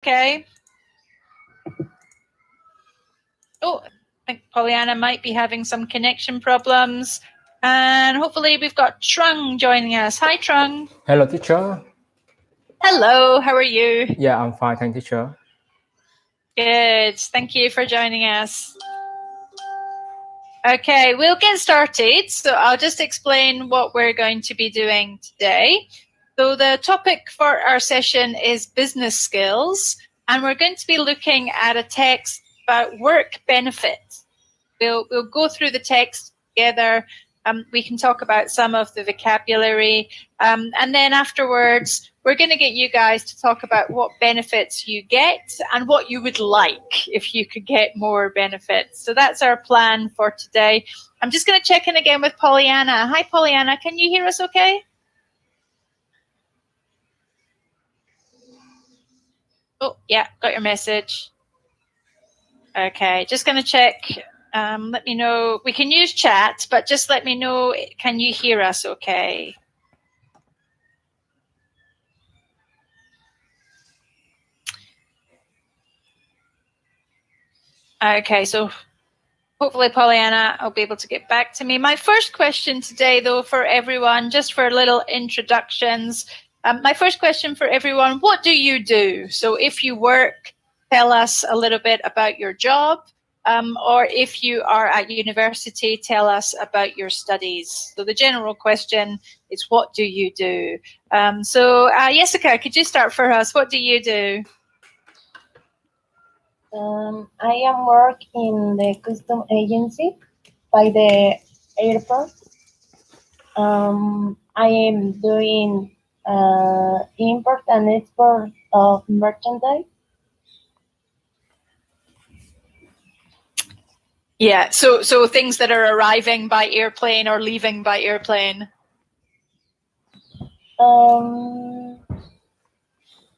okay? Oh, I think Pollyanna might be having some connection problems. And hopefully we've got Trung joining us. Hi, Trung. Hello, teacher. Hello, how are you? Yeah, I'm fine, thank you, teacher. Good, thank you for joining us. Okay, we'll get started. So I'll just explain what we're going to be doing today. So the topic for our session is business skills, and we're going to be looking at a text about work benefits. We'll go through the text together. We can talk about some of the vocabulary, and then afterwards we're going to get you guys to talk about what benefits you get and what you would like if you could get more benefits. So that's our plan for today. I'm just going to check in again with Pollyanna. Hi, Pollyanna. Can you hear us okay? Oh, yeah, got your message. Okay, just going to check. Let me know. We can use chat, but just let me know. Can you hear us okay? Okay, so hopefully Pollyanna will be able to get back to me. My first question today, though, for everyone, just for little introductions. My first question for everyone, what do you do? So if you work, tell us a little bit about your job. Or if you are at university, tell us about your studies. So the general question is, what do you do? So Jessica, could you start for us? What do you do? I am work in the custom agency by the airport. I am doing import and export of merchandise. Yeah, so things that are arriving by airplane or leaving by airplane.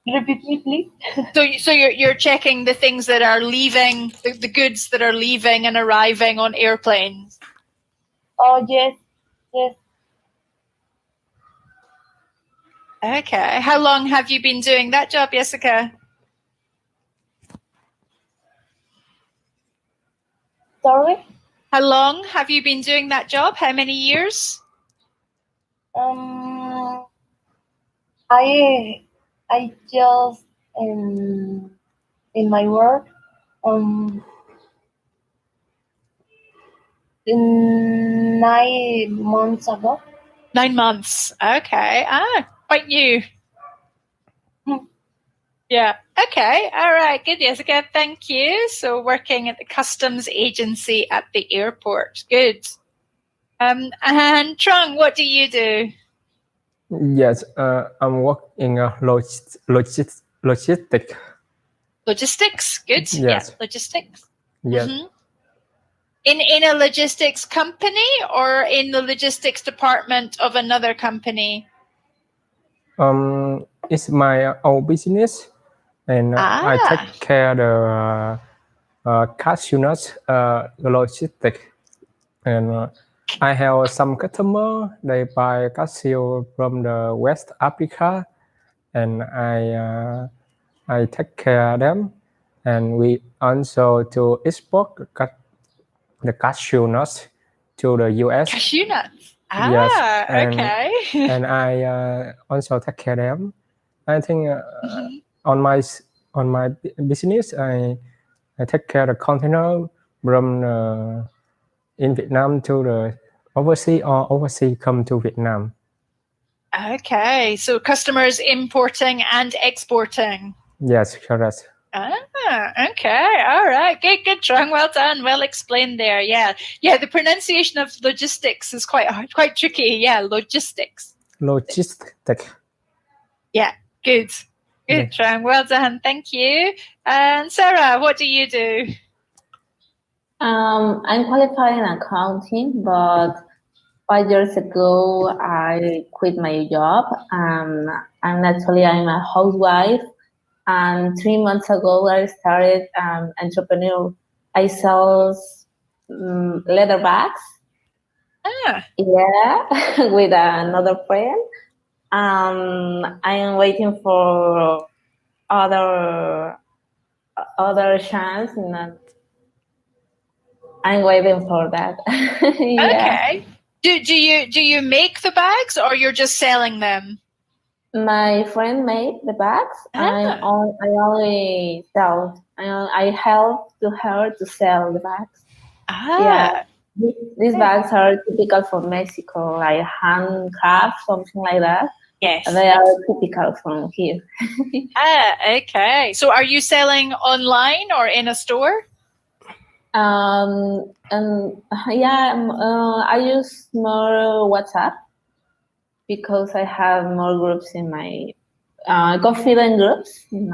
Repeat me, please. So you're checking the things that are leaving, the goods that are leaving and arriving on airplanes. Oh, yes, yes. Okay. How long have you been doing that job, Jessica? Sorry? How long have you been doing that job? How many years? I just in my work in 9 months ago. 9 months. Okay. Quite new. Yeah. Okay. All right. Good, Jessica. Thank you. So working at the customs agency at the airport. Good. And Trung, what do you do? Yes, I'm working in logistics. Logistics. Good. Yes. Yeah. Logistics. Yes. Mm-hmm. In a logistics company or in the logistics department of another company? It's my own business, and I take care the Cashewman logistics, and I have some customer. They buy cashew from the West Africa, and I take care of them, and we also to export the cashew nuts to the US. Cashew nuts. Yes, and, okay. And I also take care of them. I think on my business, I take care of the container from in Vietnam to the overseas come to Vietnam. Okay, so customers importing and exporting. Yes, correct. Okay, all right, good, Trung, well done, well explained there. Yeah, the pronunciation of logistics is quite tricky. Yeah, logistics. Logistics. Yeah, good, Trung, well done, thank you. And Sarah, what do you do? I'm qualified in accounting, but 5 years ago I quit my job. I'm a housewife. And 3 months ago, I started entrepreneur. I sell leather bags. Yeah, with another friend. I am waiting for other chance. Not, I'm waiting for that. Yeah. Okay. Do you make the bags, or you're just selling them? My friend made the bags. I only sell. I help to her to sell the bags. Yeah. These bags are typical for Mexico, like handcraft, something like that. Yes. They are typical from here. Okay. So are you selling online or in a store? And I use more WhatsApp because I have more groups in my confident groups in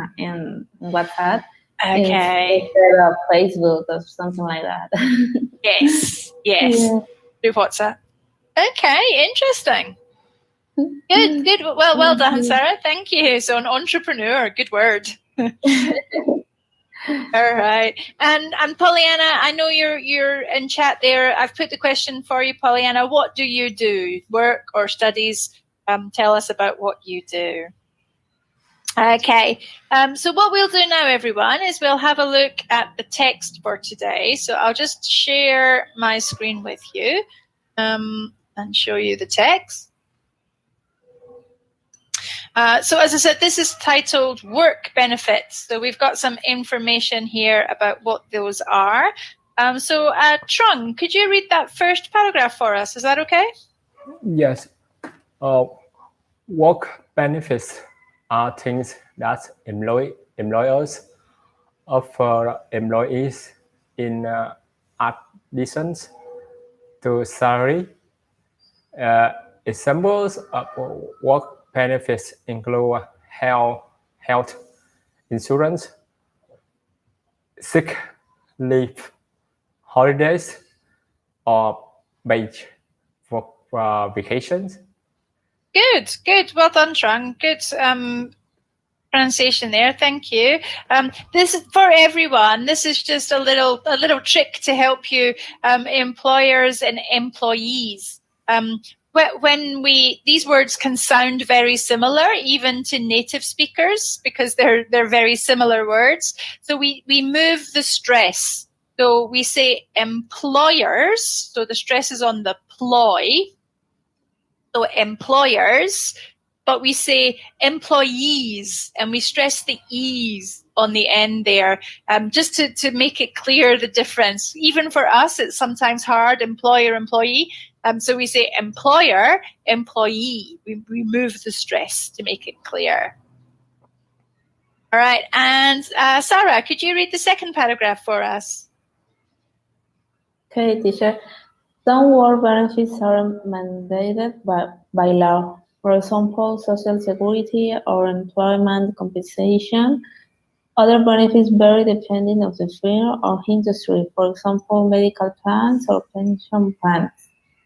WhatsApp. Okay. Instead of Facebook or something like that. Yes. Yeah. Through WhatsApp. Okay, interesting. Good. Well done, Sarah. Thank you. So an entrepreneur, good word. All right. And Pollyanna, I know you're in chat there. I've put the question for you, Pollyanna. What do you do? Work or studies? Tell us about what you do. Okay. So what we'll do now, everyone, is we'll have a look at the text for today. So I'll just share my screen with you and show you the text. So as I said, this is titled Work Benefits. So we've got some information here about what those are. Trung, could you read that first paragraph for us? Is that okay? Yes. Work benefits are things that employers offer employees in addition to salary. Examples of work benefits include health insurance, sick leave, holidays, or paid for vacations. Good. Well done, Trung. Good pronunciation there. Thank you. This is for everyone. This is just a little trick to help you, employers and employees. When these words can sound very similar, even to native speakers, because they're very similar words. So we move the stress. So we say employers. So the stress is on the ploy. So employers, but we say employees, and we stress the e's on the end there, just to make it clear the difference. Even for us, it's sometimes hard, employer, employee. So we say employer, employee. We remove the stress to make it clear. All right, and Sarah, could you read the second paragraph for us? Okay, teacher. Some work benefits are mandated by law. For example, Social Security or employment compensation. Other benefits vary depending on the field or industry. For example, medical plans or pension plans.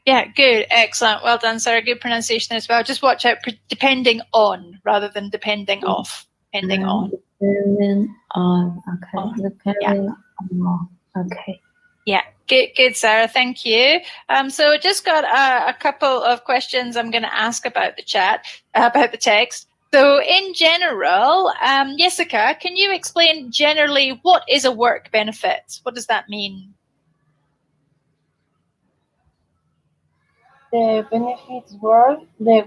Yeah, good. Excellent. Well done, Sarah. Good pronunciation as well. Just watch out, depending on rather than depending off. Depending on. Depending on. Okay. On. Depending on. Okay. Yeah, good, Sarah. Thank you. So just got a couple of questions I'm going to ask about the chat, about the text. So in general, Jessica, can you explain generally what is a work benefit? What does that mean? The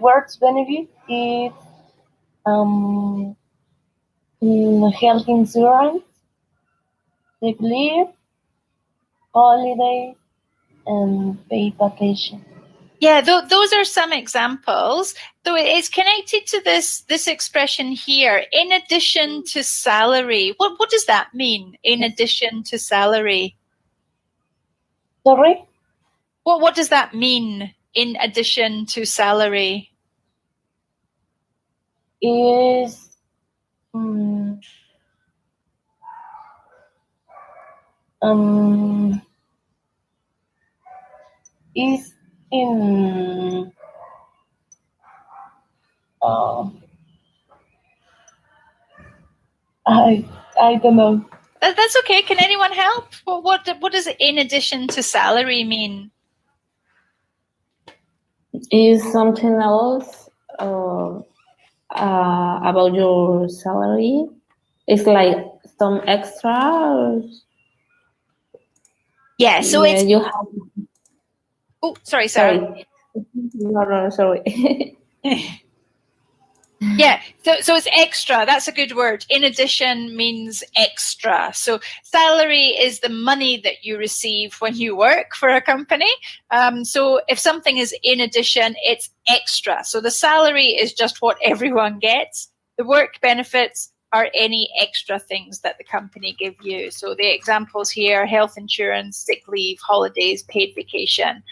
work's benefit is health insurance, sick leave, holidays, and paid vacation. Yeah, those are some examples. So it's connected to this expression here, in addition to salary. What does that mean, in addition to salary? Sorry? What does that mean, in addition to salary? Is is in I don't know. That's okay. Can anyone help? What does in addition to salary mean? Is something else about your salary? it's like some extra. Yeah, so yeah, it's... you have... Oh, sorry, Sarah. No, sorry. Yeah, so it's extra. That's a good word. In addition means extra. So salary is the money that you receive when you work for a company. So if something is in addition, it's extra. So the salary is just what everyone gets. The work benefits are any extra things that the company give you. So the examples here: health insurance, sick leave, holidays, paid vacation.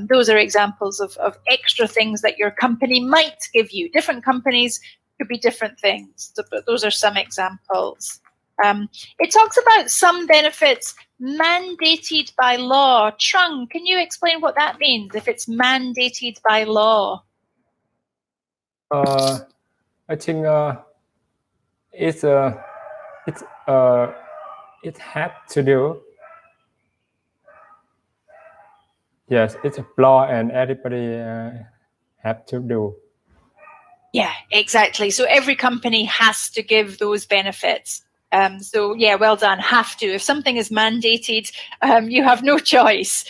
Those are examples of extra things that your company might give you. Different companies could be different things, but those are some examples. It talks about some benefits mandated by law. Trung, can you explain what that means, if it's mandated by law? I think it had to do. Yes, it's a law and everybody have to do. Yeah, exactly. So every company has to give those benefits. So yeah, well done. Have to. If something is mandated, you have no choice.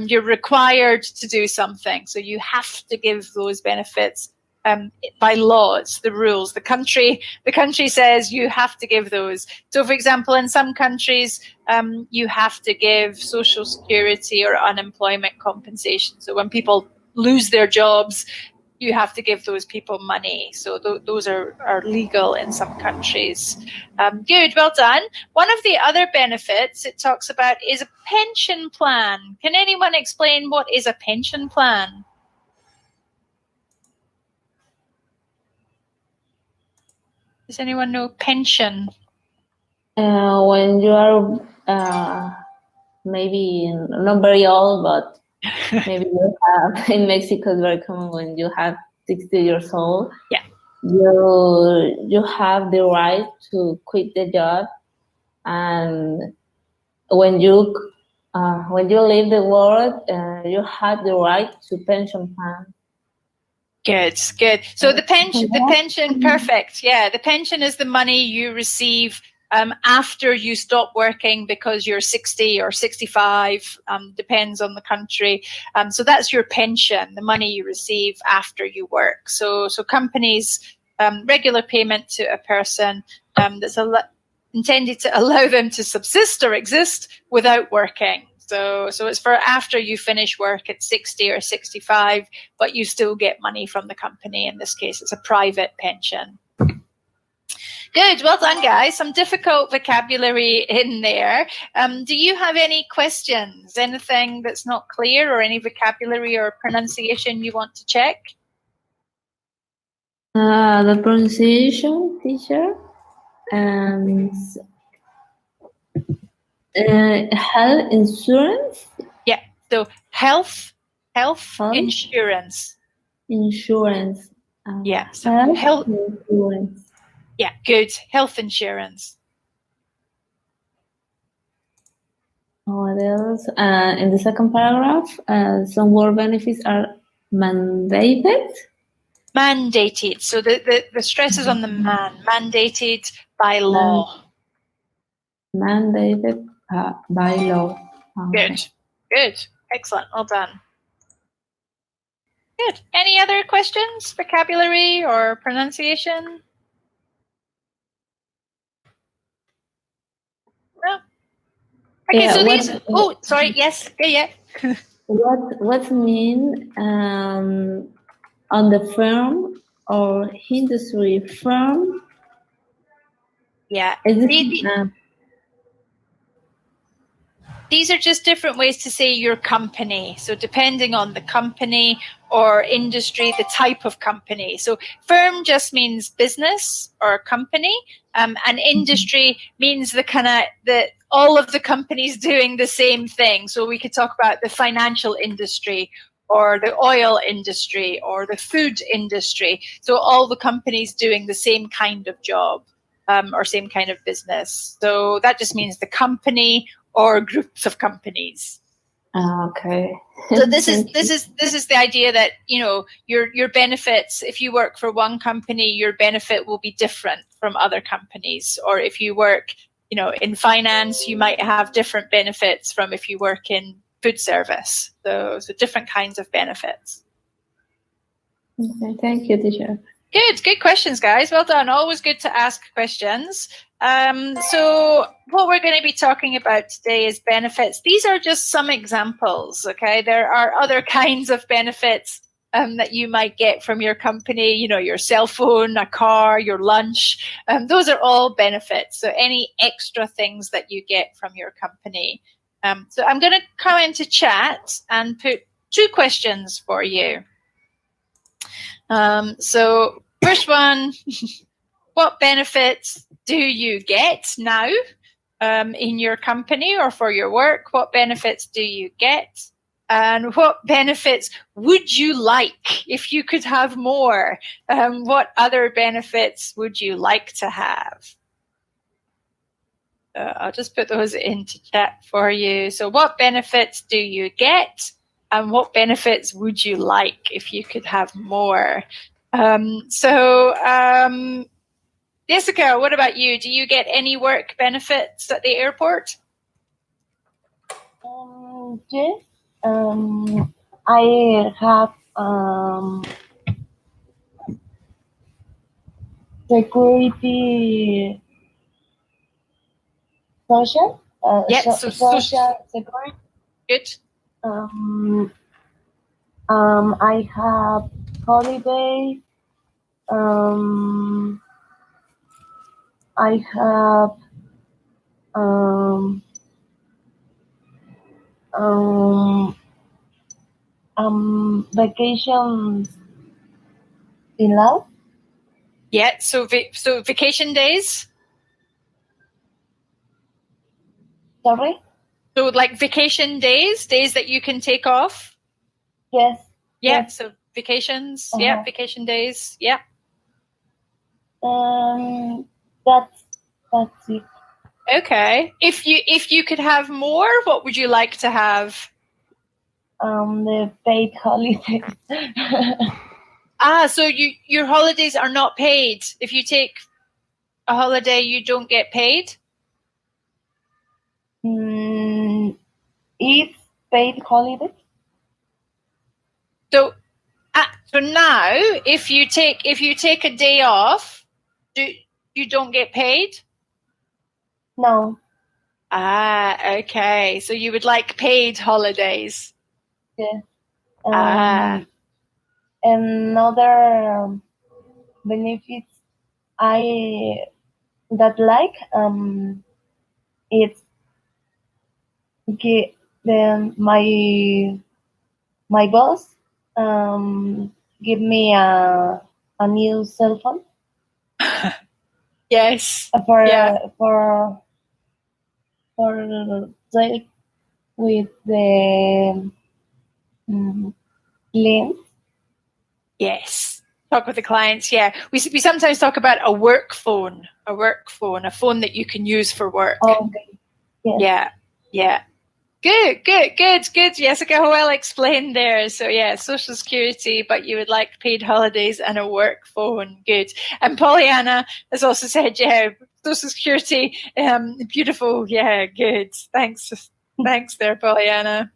You're required to do something. So you have to give those benefits by law. It's the rules. The country says you have to give those. So for example, in some countries, you have to give social security or unemployment compensation. So when people lose their jobs, you have to give those people money. So those are legal in some countries. Good, well done. One of the other benefits it talks about is a pension plan. Can anyone explain what is a pension plan? Does anyone know pension? When you are maybe not very old, but maybe you have, in Mexico it's very common, when you have 60 years old, yeah, you have the right to quit the job, and when you leave the world, you have the right to pension plan. Good. So the pension, perfect. Yeah, the pension is the money you receive after you stop working because you're 60 or 65, depends on the country. So that's your pension, the money you receive after you work. So companies, regular payment to a person that's intended to allow them to subsist or exist without working. So it's for after you finish work at 60 or 65, but you still get money from the company. In this case, it's a private pension. Good, well done, guys. Some difficult vocabulary in there. Do you have any questions? Anything that's not clear, or any vocabulary or pronunciation you want to check? The pronunciation, teacher. Health insurance. Yeah, so health insurance. Insurance. Yeah, so health insurance. Yeah, good. Health insurance. What else? In the second paragraph, some work benefits are mandated. Mandated. So the stress is on the mandated by law. Mandated by law. Okay. Good. Excellent. Well done. Good. Any other questions? Vocabulary or pronunciation? No. Okay. Yeah, so these. Oh, sorry. Yes. Yeah. What mean on the firm or industry firm? Yeah. These are just different ways to say your company. So depending on the company or industry, the type of company. So firm just means business or company, and industry means all of the companies doing the same thing. So we could talk about the financial industry or the oil industry or the food industry. So all the companies doing the same kind of job or same kind of business. So that just means the company or groups of companies. Okay. So this is the idea that, you know, your benefits, if you work for one company, your benefit will be different from other companies. Or if you work, you know, in finance, you might have different benefits from if you work in food service. So different kinds of benefits. Okay, thank you, teacher. Good questions, guys. Well done. Always good to ask questions. So what we're going to be talking about today is benefits. These are just some examples, okay? There are other kinds of benefits that you might get from your company, you know, your cell phone, a car, your lunch. Those are all benefits. So any extra things that you get from your company. So I'm going to come into chat and put 2 questions for you. So first one, what benefits do you get now in your company or for your work? What benefits do you get? And what benefits would you like if you could have more? What other benefits would you like to have? I'll just put those into chat for you. So what benefits do you get? And what benefits would you like if you could have more? Jessica, what about you? Do you get any work benefits at the airport? Yes. I have security social. Yes, social security. Good. I have holiday. I have vacations allowed. Yeah, so vacation days. Sorry? So like vacation days that you can take off? Yes. Yeah, Yes. so vacations, yeah, vacation days, yeah. That's it. Okay. If you could have more, what would you like to have? The paid holidays. So your holidays are not paid. If you take a holiday, you don't get paid? It's paid holiday. So now, if you take a day off, you don't get paid? No. Okay. So you would like paid holidays? Yes. Another benefits I that like it's my boss give me a new cell phone. Yes. For like with the clients. Yes. Talk with the clients. Yeah. We sometimes talk about a work phone, a phone that you can use for work. Okay. Yes. Yeah. Good, Jessica. Well explained there. So yeah, Social Security, but you would like paid holidays and a work phone. Good. And Pollyanna has also said, yeah, Social Security, beautiful. Yeah, good. Thanks there, Pollyanna.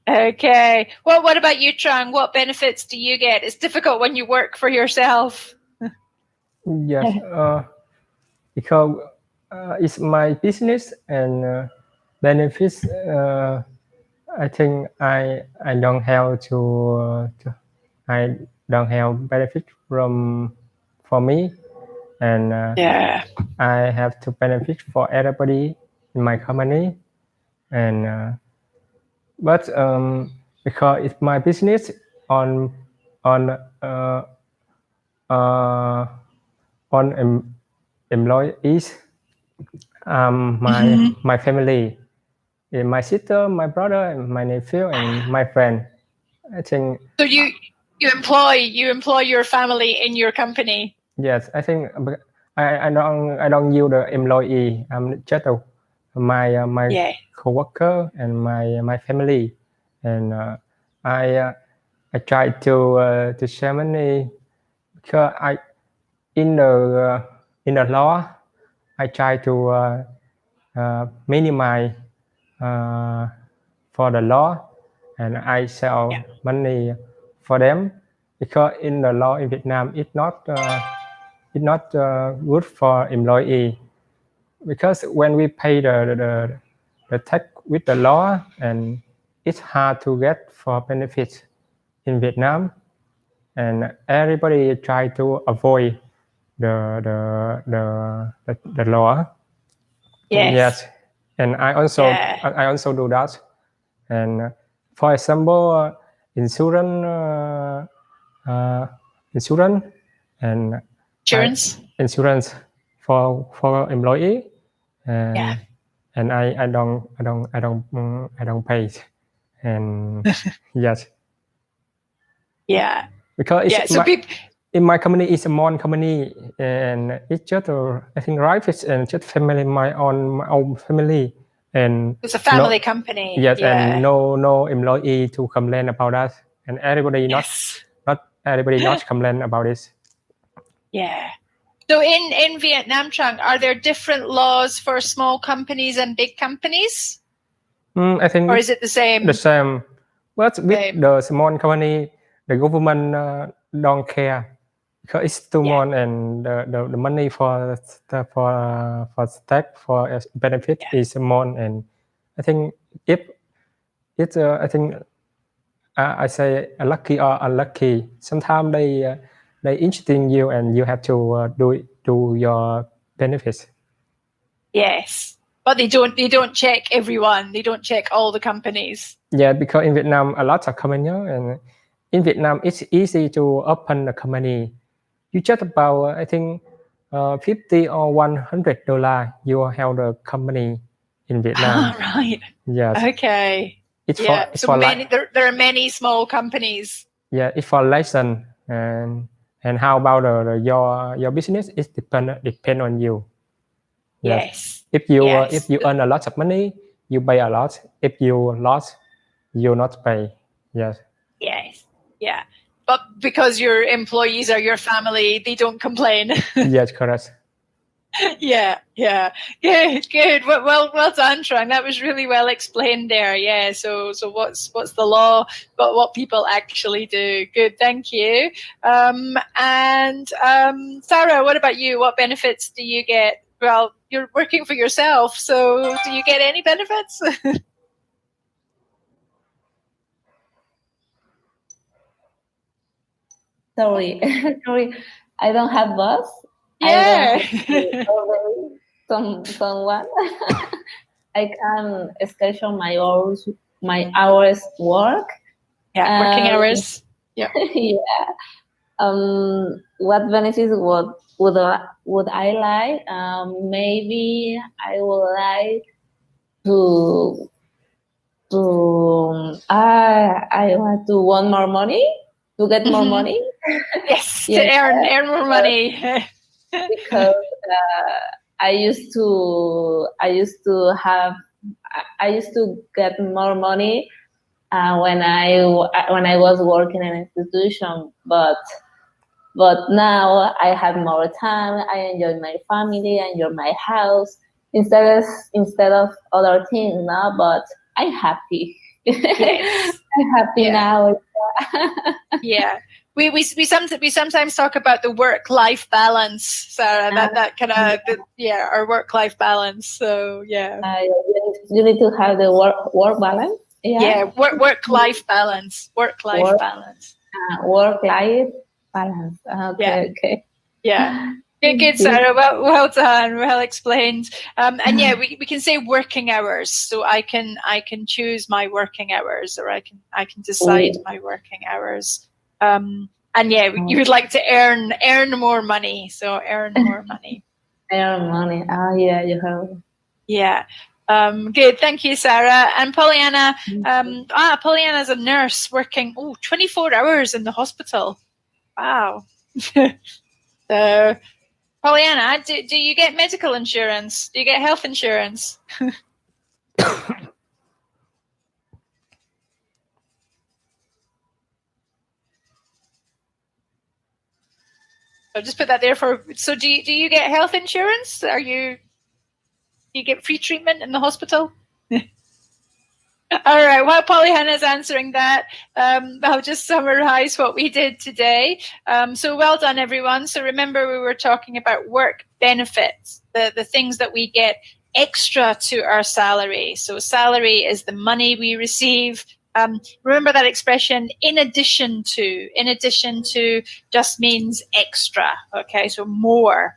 Okay. Well, what about you, Trang? What benefits do you get? It's difficult when you work for yourself. Yes, because it's my business and benefits. I think I don't have I don't have benefit for me, and I have to benefit for everybody in my company, and but because it's my business on employees, my family, my sister, my brother, and my nephew, and my friend. I think. So you employ your family in your company. Yes, I think I don't use the employee. I'm just my coworker and my family, and I try to share money because in the law I try to minimize for the law, and I sell money for them because in the law in Vietnam it's not good for employee, because when we pay the tax with the law, and it's hard to get for benefits in Vietnam, and everybody try to avoid the law. Yes, and I also do that. And for example, insurance and insurance for employee, and I don't pay it. And yes, because in my company it's a small company, and it's just I think and just family, my own family, and it's a family company. Yes, and no employee to complain about that, and everybody not everybody not complain about this. Yeah. So in Vietnam, Trung, are there different laws for small companies and big companies? I think, or is it the same? The same. But with the small company, the government don't care because it's too small, and the money for tax for benefit is small, and I think if it's I think I say lucky or unlucky. Sometimes they interesting you, and you have to do your benefits. Yes, but they don't check everyone. They don't check all the companies. Yeah, because in Vietnam a lot of companies, and in Vietnam it's easy to open a company. You just about I think $50 or $100 you have the company in Vietnam. Right. Yes. Okay. It's so for many. There are many small companies. Yeah, it's for license, and how about your business? It depend on you. Yes. If you earn a lot of money, you pay a lot. If you lost, you not pay. Yes. Yes. Yeah. But because your employees are your family, they don't complain. Yes, correct. Yeah. Good. Well done, Trung. That was really well explained there. Yeah. So what's the law, but what people actually do. Good. Thank you. And Sarah, what about you? What benefits do you get? Well, you're working for yourself, so do you get any benefits? Sorry, I don't have boss. Yeah. I don't have someone. I can schedule my hours work. Yeah, working hours. Yeah. Yeah. What benefits would I like? Maybe I would like I want to want more money, to get more money. Yes, to earn more money. Because I used to get more money when I was working in an institution, but now I have more time. I enjoy my family, I enjoy my house instead of other things now. But I'm happy. Yes. I'm happy now. Yeah. We sometimes talk about the work-life balance, Sarah. That kind of our work-life balance. So yeah. You need to have the work balance. Yeah. Work-life balance. Work-life balance. Work-life balance. Okay. Yeah. Good, Sarah. Well done. Well explained. And yeah, we can say working hours. So I can choose my working hours, or I can decide my working hours. And yeah, you would like to earn more money. So earn more money. Earn money. Oh yeah, you have. Yeah. Good. Thank you, Sarah. And Pollyanna. Pollyanna's a nurse working 24 hours in the hospital. Wow. So Pollyanna, do you get medical insurance? Do you get health insurance? I'll just put that there for. So do you get health insurance? Do you get free treatment in the hospital? All right, while Pollyanna's answering that, I'll just summarize what we did today. So well done, everyone. So remember, we were talking about work benefits, the things that we get extra to our salary. So salary is the money we receive. Remember that expression, in addition to just means extra. Okay, so more.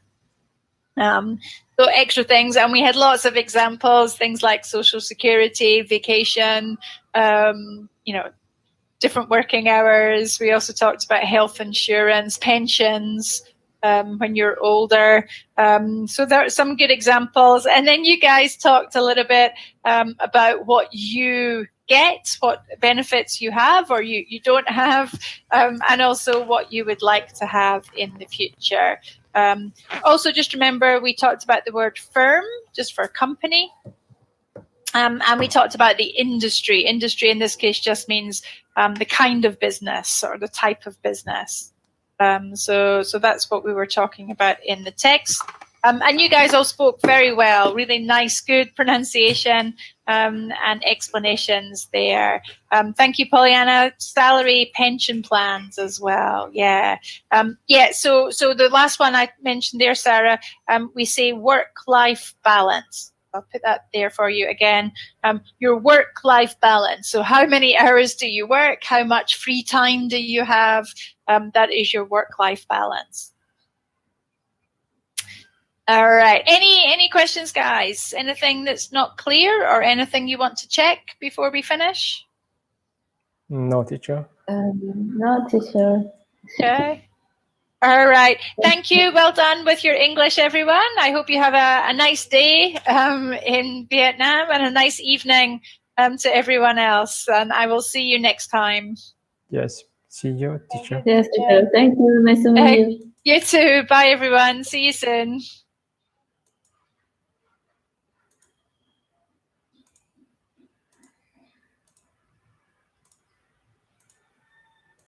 So extra things, and we had lots of examples, things like Social Security, vacation, different working hours. We also talked about health insurance, pensions when you're older. So there are some good examples. And then you guys talked a little bit about what you get, what benefits you have or you don't have, and also what you would like to have in the future. Also, just remember, we talked about the word firm, just for company. And we talked about the industry. Industry in this case just means the kind of business or the type of business. So that's what we were talking about in the text. And you guys all spoke very well, really nice, good pronunciation and explanations there. Thank you, Pollyanna. Salary, pension plans as well. Yeah. So the last one I mentioned there, Sarah, we say work-life balance. I'll put that there for you again. Your work-life balance. So how many hours do you work? How much free time do you have? That is your work-life balance. All right. Any questions, guys? Anything that's not clear or anything you want to check before we finish? No, teacher. No, teacher. Okay. All right. Thank you. Well done with your English, everyone. I hope you have a nice day in Vietnam and a nice evening to everyone else. And I will see you next time. Yes. See you, teacher. Yes, teacher. Thank you. Nice to meet you. You too. Bye, everyone. See you soon.